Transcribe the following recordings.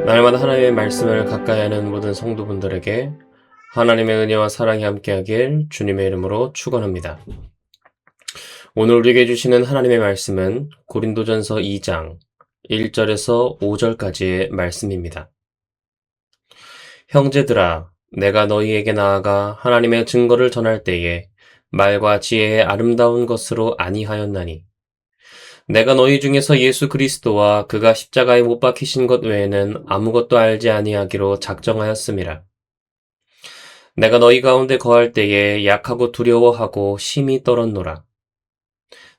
날마다 하나님의 말씀을 가까이 하는 모든 성도분들에게 하나님의 은혜와 사랑이 함께하길 주님의 이름으로 축원합니다. 오늘 우리에게 주시는 하나님의 말씀은 고린도전서 2장 1절에서 5절까지의 말씀입니다. 형제들아, 내가 너희에게 나아가 하나님의 증거를 전할 때에 말과 지혜의 아름다운 것으로 아니하였나니 내가 너희 중에서 예수 그리스도와 그가 십자가에 못 박히신 것 외에는 아무것도 알지 아니하기로 작정하였음이라. 내가 너희 가운데 거할 때에 약하고 두려워하고 심히 떨었노라.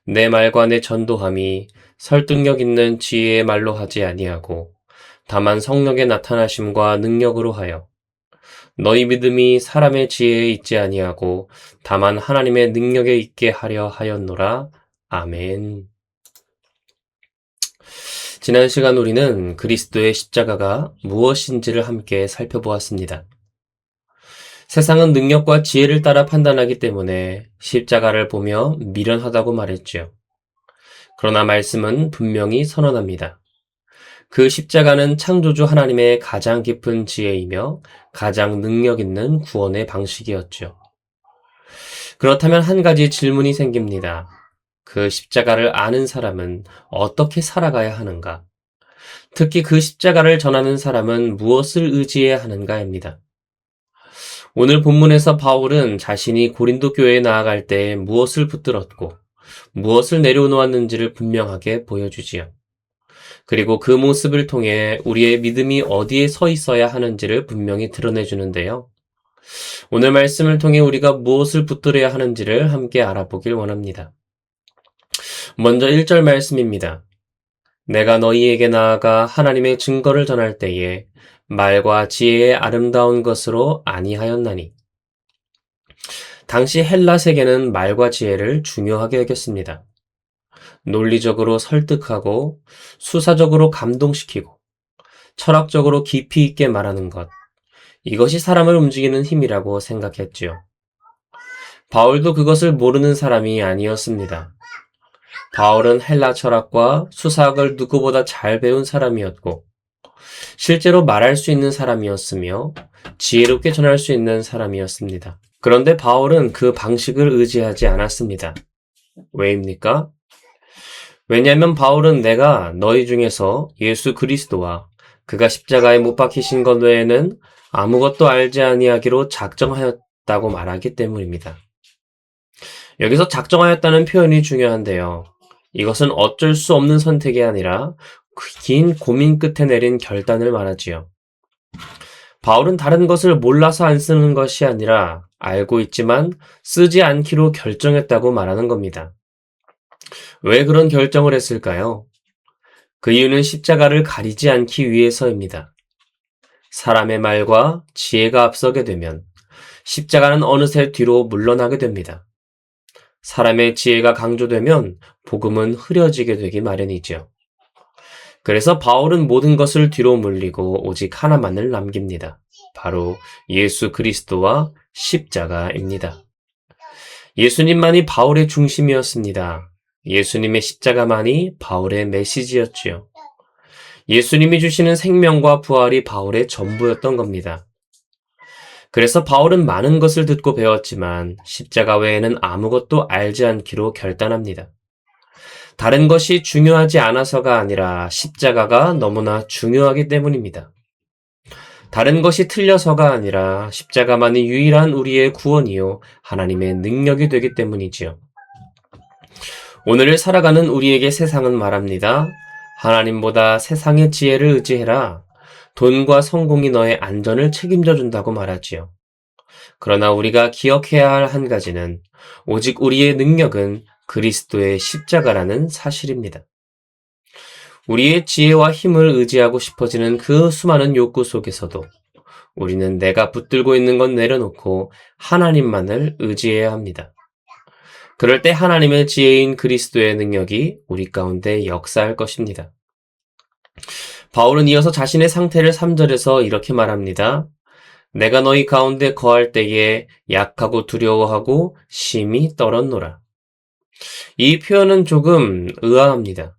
내 말과 내 전도함이 설득력 있는 지혜의 말로 하지 아니하고 다만 성령의 나타나심과 능력으로 하여 너희 믿음이 사람의 지혜에 있지 아니하고 다만 하나님의 능력에 있게 하려 하였노라. 아멘. 지난 시간 우리는 그리스도의 십자가가 무엇인지를 함께 살펴보았습니다. 세상은 능력과 지혜를 따라 판단하기 때문에 십자가를 보며 미련하다고 말했지요. 그러나 말씀은 분명히 선언합니다. 그 십자가는 창조주 하나님의 가장 깊은 지혜이며 가장 능력 있는 구원의 방식이었죠. 그렇다면 한 가지 질문이 생깁니다. 그 십자가를 아는 사람은 어떻게 살아가야 하는가? 특히 그 십자가를 전하는 사람은 무엇을 의지해야 하는가입니다. 오늘 본문에서 바울은 자신이 고린도 교회에 나아갈 때 무엇을 붙들었고 무엇을 내려놓았는지를 분명하게 보여주지요. 그리고 그 모습을 통해 우리의 믿음이 어디에 서 있어야 하는지를 분명히 드러내주는데요. 오늘 말씀을 통해 우리가 무엇을 붙들어야 하는지를 함께 알아보길 원합니다. 먼저 1절 말씀입니다. 내가 너희에게 나아가 하나님의 증거를 전할 때에 말과 지혜의 아름다운 것으로 아니하였나니. 당시 헬라 세계는 말과 지혜를 중요하게 여겼습니다. 논리적으로 설득하고 수사적으로 감동시키고 철학적으로 깊이 있게 말하는 것. 이것이 사람을 움직이는 힘이라고 생각했지요. 바울도 그것을 모르는 사람이 아니었습니다. 바울은 헬라 철학과 수사학을 누구보다 잘 배운 사람이었고 실제로 말할 수 있는 사람이었으며 지혜롭게 전할 수 있는 사람이었습니다. 그런데 바울은 그 방식을 의지하지 않았습니다. 왜입니까? 왜냐하면 바울은 내가 너희 중에서 예수 그리스도와 그가 십자가에 못 박히신 것 외에는 아무것도 알지 아니하기로 작정하였다고 말하기 때문입니다. 여기서 작정하였다는 표현이 중요한데요. 이것은 어쩔 수 없는 선택이 아니라 긴 고민 끝에 내린 결단을 말하지요. 바울은 다른 것을 몰라서 안 쓰는 것이 아니라 알고 있지만 쓰지 않기로 결정했다고 말하는 겁니다. 왜 그런 결정을 했을까요? 그 이유는 십자가를 가리지 않기 위해서입니다. 사람의 말과 지혜가 앞서게 되면 십자가는 어느새 뒤로 물러나게 됩니다. 사람의 지혜가 강조되면 복음은 흐려지게 되기 마련이죠. 그래서 바울은 모든 것을 뒤로 물리고 오직 하나만을 남깁니다. 바로 예수 그리스도와 십자가입니다. 예수님만이 바울의 중심이었습니다. 예수님의 십자가만이 바울의 메시지였지요. 예수님이 주시는 생명과 부활이 바울의 전부였던 겁니다. 그래서 바울은 많은 것을 듣고 배웠지만 십자가 외에는 아무것도 알지 않기로 결단합니다. 다른 것이 중요하지 않아서가 아니라 십자가가 너무나 중요하기 때문입니다. 다른 것이 틀려서가 아니라 십자가만이 유일한 우리의 구원이요 하나님의 능력이 되기 때문이지요. 오늘을 살아가는 우리에게 세상은 말합니다. 하나님보다 세상의 지혜를 의지해라. 돈과 성공이 너의 안전을 책임져 준다고 말하지요. 그러나 우리가 기억해야 할 한 가지는 오직 우리의 능력은 그리스도의 십자가라는 사실입니다. 우리의 지혜와 힘을 의지하고 싶어지는 그 수많은 욕구 속에서도 우리는 내가 붙들고 있는 건 내려놓고 하나님만을 의지해야 합니다. 그럴 때 하나님의 지혜인 그리스도의 능력이 우리 가운데 역사할 것입니다. 바울은 이어서 자신의 상태를 3절에서 이렇게 말합니다. 내가 너희 가운데 거할 때에 약하고 두려워하고 심히 떨었노라. 이 표현은 조금 의아합니다.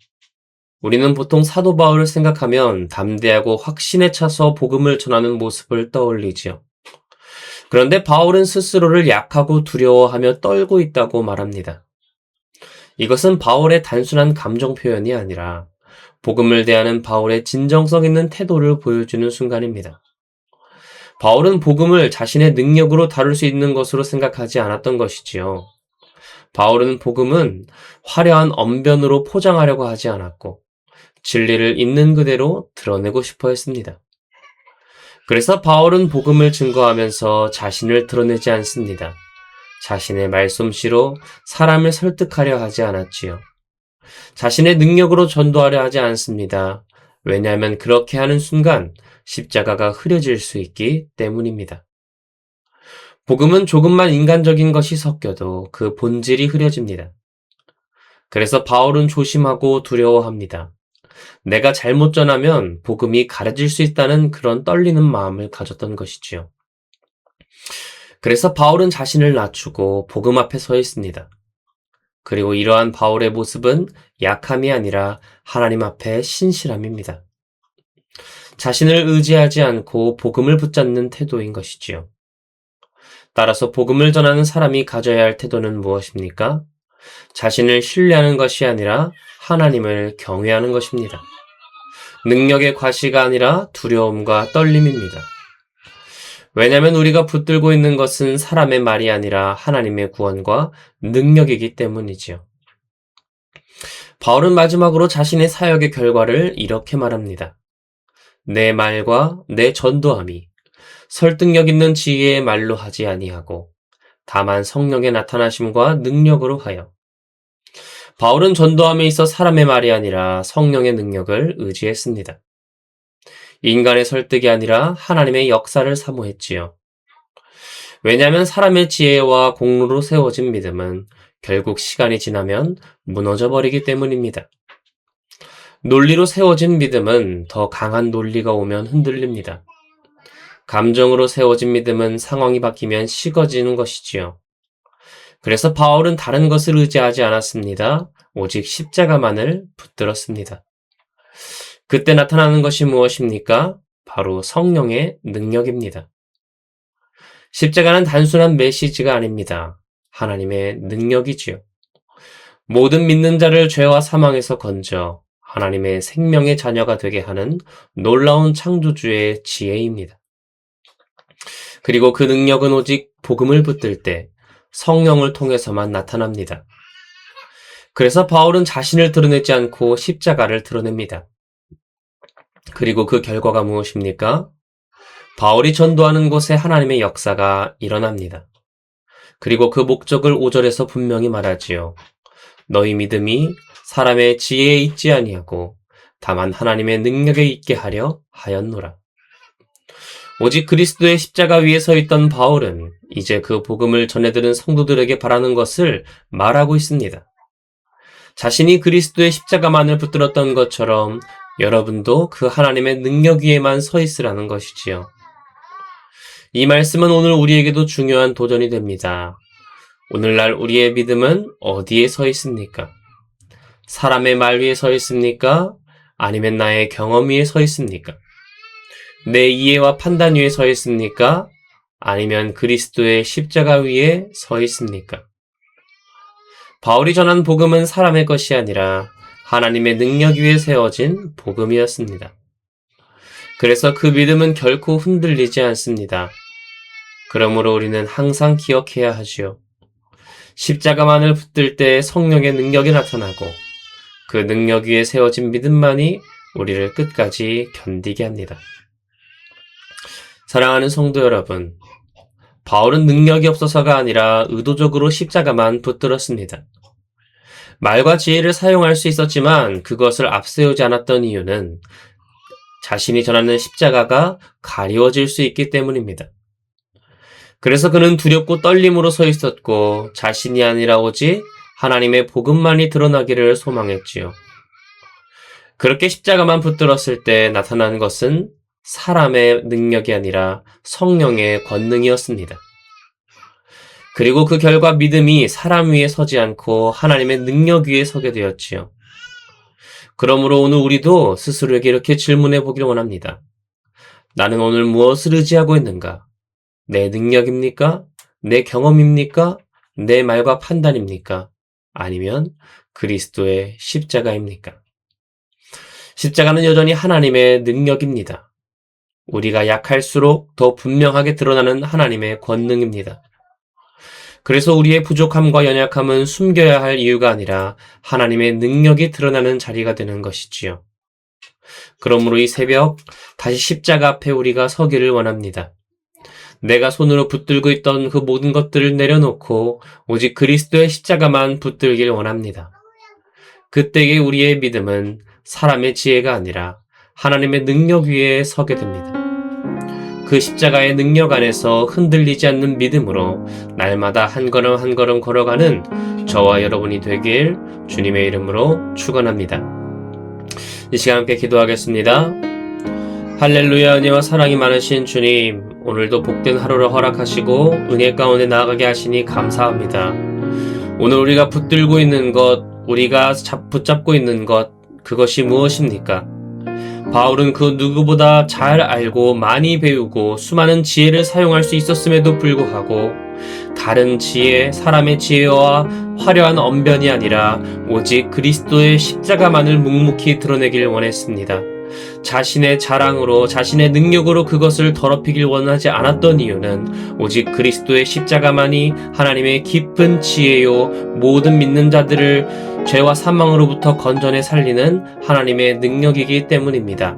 우리는 보통 사도 바울을 생각하면 담대하고 확신에 차서 복음을 전하는 모습을 떠올리지요. 그런데 바울은 스스로를 약하고 두려워하며 떨고 있다고 말합니다. 이것은 바울의 단순한 감정 표현이 아니라 복음을 대하는 바울의 진정성 있는 태도를 보여주는 순간입니다. 바울은 복음을 자신의 능력으로 다룰 수 있는 것으로 생각하지 않았던 것이지요. 바울은 복음은 화려한 언변으로 포장하려고 하지 않았고 진리를 있는 그대로 드러내고 싶어 했습니다. 그래서 바울은 복음을 증거하면서 자신을 드러내지 않습니다. 자신의 말솜씨로 사람을 설득하려 하지 않았지요. 자신의 능력으로 전도하려 하지 않습니다. 왜냐하면 그렇게 하는 순간 십자가가 흐려질 수 있기 때문입니다. 복음은 조금만 인간적인 것이 섞여도 그 본질이 흐려집니다. 그래서 바울은 조심하고 두려워합니다. 내가 잘못 전하면 복음이 가려질 수 있다는 그런 떨리는 마음을 가졌던 것이지요. 그래서 바울은 자신을 낮추고 복음 앞에 서 있습니다. 그리고 이러한 바울의 모습은 약함이 아니라 하나님 앞에 신실함입니다. 자신을 의지하지 않고 복음을 붙잡는 태도인 것이지요. 따라서 복음을 전하는 사람이 가져야 할 태도는 무엇입니까? 자신을 신뢰하는 것이 아니라 하나님을 경외하는 것입니다. 능력의 과시가 아니라 두려움과 떨림입니다. 왜냐하면 우리가 붙들고 있는 것은 사람의 말이 아니라 하나님의 구원과 능력이기 때문이지요. 바울은 마지막으로 자신의 사역의 결과를 이렇게 말합니다. 내 말과 내 전도함이 설득력 있는 지혜의 말로 하지 아니하고 다만 성령의 나타나심과 능력으로 하여. 바울은 전도함에 있어 사람의 말이 아니라 성령의 능력을 의지했습니다. 인간의 설득이 아니라 하나님의 역사를 사모했지요. 왜냐하면 사람의 지혜와 공로로 세워진 믿음은 결국 시간이 지나면 무너져 버리기 때문입니다. 논리로 세워진 믿음은 더 강한 논리가 오면 흔들립니다. 감정으로 세워진 믿음은 상황이 바뀌면 식어지는 것이지요. 그래서 바울은 다른 것을 의지하지 않았습니다. 오직 십자가만을 붙들었습니다. 그때 나타나는 것이 무엇입니까? 바로 성령의 능력입니다. 십자가는 단순한 메시지가 아닙니다. 하나님의 능력이지요. 모든 믿는 자를 죄와 사망에서 건져 하나님의 생명의 자녀가 되게 하는 놀라운 창조주의 지혜입니다. 그리고 그 능력은 오직 복음을 붙들 때 성령을 통해서만 나타납니다. 그래서 바울은 자신을 드러내지 않고 십자가를 드러냅니다. 그리고 그 결과가 무엇입니까? 바울이 전도하는 곳에 하나님의 역사가 일어납니다. 그리고 그 목적을 5절에서 분명히 말하지요. 너희 믿음이 사람의 지혜에 있지 아니하고 다만 하나님의 능력에 있게 하려 하였노라. 오직 그리스도의 십자가 위에 서 있던 바울은 이제 그 복음을 전해들은 성도들에게 바라는 것을 말하고 있습니다. 자신이 그리스도의 십자가만을 붙들었던 것처럼 여러분도 그 하나님의 능력 위에만 서 있으라는 것이지요. 이 말씀은 오늘 우리에게도 중요한 도전이 됩니다. 오늘날 우리의 믿음은 어디에 서 있습니까? 사람의 말 위에 서 있습니까? 아니면 나의 경험 위에 서 있습니까? 내 이해와 판단 위에 서 있습니까? 아니면 그리스도의 십자가 위에 서 있습니까? 바울이 전한 복음은 사람의 것이 아니라 하나님의 능력 위에 세워진 복음이었습니다. 그래서 그 믿음은 결코 흔들리지 않습니다. 그러므로 우리는 항상 기억해야 하지요. 십자가만을 붙들 때 성령의 능력이 나타나고 그 능력 위에 세워진 믿음만이 우리를 끝까지 견디게 합니다. 사랑하는 성도 여러분, 바울은 능력이 없어서가 아니라 의도적으로 십자가만 붙들었습니다. 말과 지혜를 사용할 수 있었지만 그것을 앞세우지 않았던 이유는 자신이 전하는 십자가가 가리워질 수 있기 때문입니다. 그래서 그는 두렵고 떨림으로 서 있었고 자신이 아니라 오직 하나님의 복음만이 드러나기를 소망했지요. 그렇게 십자가만 붙들었을 때 나타난 것은 사람의 능력이 아니라 성령의 권능이었습니다. 그리고 그 결과 믿음이 사람 위에 서지 않고 하나님의 능력 위에 서게 되었지요. 그러므로 오늘 우리도 스스로에게 이렇게 질문해 보기를 원합니다. 나는 오늘 무엇을 의지하고 있는가? 내 능력입니까? 내 경험입니까? 내 말과 판단입니까? 아니면 그리스도의 십자가입니까? 십자가는 여전히 하나님의 능력입니다. 우리가 약할수록 더 분명하게 드러나는 하나님의 권능입니다. 그래서 우리의 부족함과 연약함은 숨겨야 할 이유가 아니라 하나님의 능력이 드러나는 자리가 되는 것이지요. 그러므로 이 새벽 다시 십자가 앞에 우리가 서기를 원합니다. 내가 손으로 붙들고 있던 그 모든 것들을 내려놓고 오직 그리스도의 십자가만 붙들길 원합니다. 그때의 우리의 믿음은 사람의 지혜가 아니라 하나님의 능력 위에 서게 됩니다. 그 십자가의 능력 안에서 흔들리지 않는 믿음으로 날마다 한 걸음 한 걸음 걸어가는 저와 여러분이 되길 주님의 이름으로 축원합니다. 이 시간 함께 기도하겠습니다. 할렐루야. 은혜와 사랑이 많으신 주님, 오늘도 복된 하루를 허락하시고 은혜 가운데 나아가게 하시니 감사합니다. 오늘 우리가 붙들고 있는 것, 우리가 붙잡고 있는 것, 그것이 무엇입니까? 바울은 그 누구보다 잘 알고 많이 배우고 수많은 지혜를 사용할 수 있었음에도 불구하고 다른 지혜, 사람의 지혜와 화려한 언변이 아니라 오직 그리스도의 십자가만을 묵묵히 드러내길 원했습니다. 자신의 자랑으로, 자신의 능력으로 그것을 더럽히길 원하지 않았던 이유는 오직 그리스도의 십자가만이 하나님의 깊은 지혜요, 모든 믿는 자들을 죄와 사망으로부터 건져내 살리는 하나님의 능력이기 때문입니다.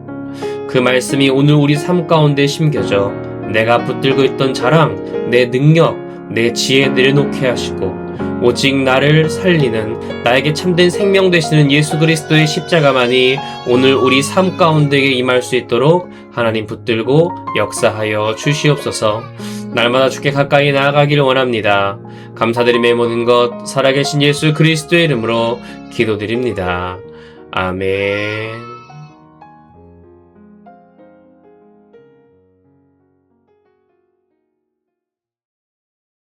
그 말씀이 오늘 우리 삶 가운데 심겨져 내가 붙들고 있던 자랑, 내 능력, 내 지혜 내려놓게 하시고 오직 나를 살리는, 나에게 참된 생명 되시는 예수 그리스도의 십자가만이 오늘 우리 삶 가운데 임할 수 있도록 하나님 붙들고 역사하여 주시옵소서. 날마다 주께 가까이 나아가기를 원합니다. 감사드림의 모든 것 살아계신 예수 그리스도의 이름으로 기도드립니다. 아멘.